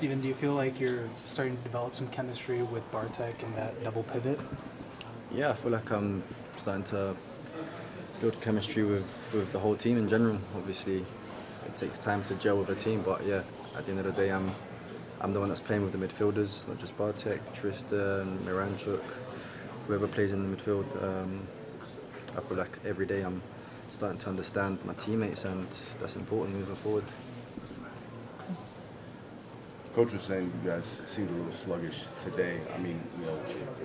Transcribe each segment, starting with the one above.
Steven, do you feel like you're starting to develop some chemistry with Bartek and that double pivot? Yeah, I feel like I'm starting to build chemistry with the whole team in general. Obviously, it takes time to gel with a team, but yeah, at the end of the day, I'm the one that's playing with the midfielders, not just Bartek, Tristan, Miranchuk, whoever plays in the midfield. I feel like every day I'm starting to understand my teammates, and that's important moving forward. Coach was saying you guys seemed a little sluggish today. I mean,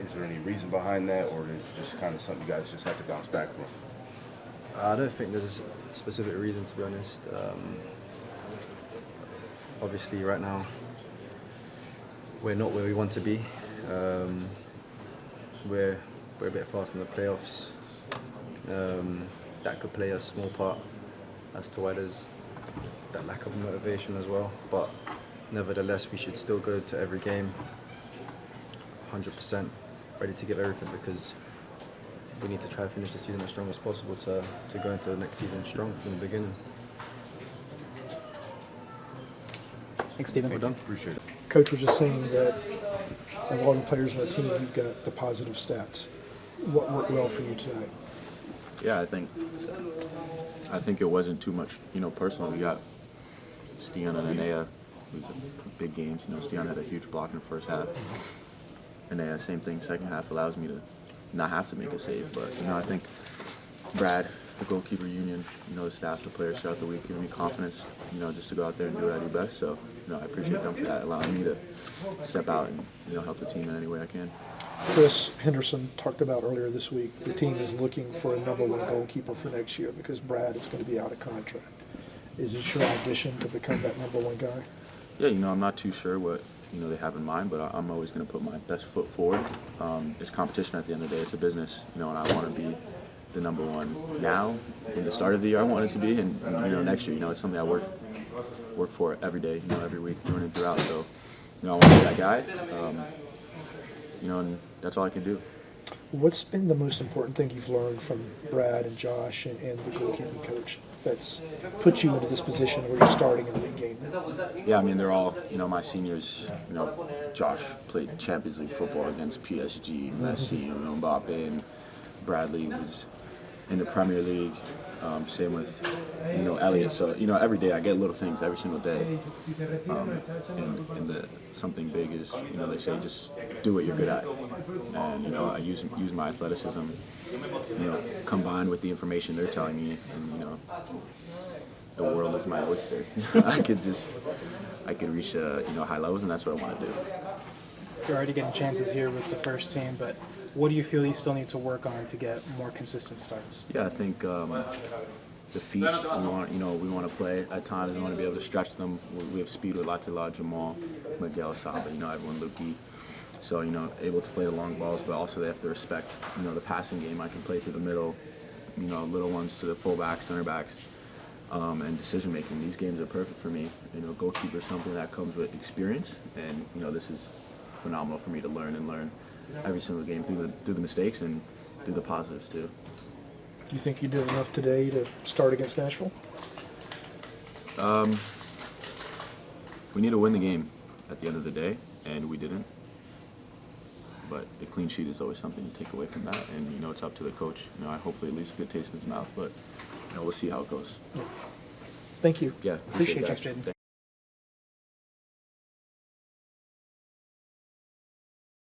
is there any reason behind that, or is it just kind of something you guys just have to bounce back from? I don't think there's a specific reason, to be honest. Obviously, right now, we're not where we want to be. We're a bit far from the playoffs. That could play a small part as to why there's that lack of motivation as well. But nevertheless, we should still go to every game 100% ready to give everything, because we need to try to finish the season as strong as possible to go into the next season strong from the beginning. Thanks, Steven. We're done. Appreciate it. Coach was just saying that of all the players on the team, you've got the positive stats. What worked well for you tonight? Yeah, I think it wasn't too much, personal. We got Stian and Anea, who's big games. Stian had a huge block in the first half. Anea, same thing. Second half allows me to not have to make a save. But I think Brad, the goalkeeper union, the staff, the players throughout the week, giving me confidence, just to go out there and do what I do best. So, I appreciate them for that, allowing me to step out and help the team in any way I can. Chris Henderson talked about earlier this week, the team is looking for a #1 goalkeeper for next year because Brad is going to be out of contract. Is this your audition to become that #1 guy? Yeah, I'm not too sure what they have in mind, but I'm always going to put my best foot forward. It's competition at the end of the day. It's a business, and I want to be the #1 now. In the start of the year, I want it to be, and next year, it's something I work for every day, every week, doing it throughout. So, I want to be that guy, and that's all I can do. What's been the most important thing you've learned from Brad and Josh and the goalkeeping coach that's put you into this position where you're starting in the league game? Yeah, they're all, my seniors. Josh played Champions League football against PSG, Messi, Mbappe, and Bradley was in the Premier League. Same with, Elliot. So, every day I get little things every single day. And something big is, they say just do what you're good at. And, I use my athleticism, combined with the information they're telling me. And, the world is my oyster. I could reach, high levels, and that's what I want to do. You're already getting chances here with the first team, but what do you feel you still need to work on to get more consistent starts? Yeah, I think the feet, we want to play at times. We want to be able to stretch them. We have speed with Latila, Jamal, Miguel, Saba, everyone, Luki. So, able to play the long balls, but also they have to respect, the passing game. I can play through the middle, little ones to the fullbacks, center backs, and decision making. These games are perfect for me. Goalkeeper is something that comes with experience, and, this is phenomenal for me to learn every single game through the mistakes and through the positives too. Do you think you did enough today to start against Nashville? We need to win the game at the end of the day, and we didn't. But the clean sheet is always something to take away from that, and it's up to the coach. I hopefully it leaves a good taste in his mouth, but we'll see how it goes. Thank you. Yeah, Appreciate that. you, Jayden.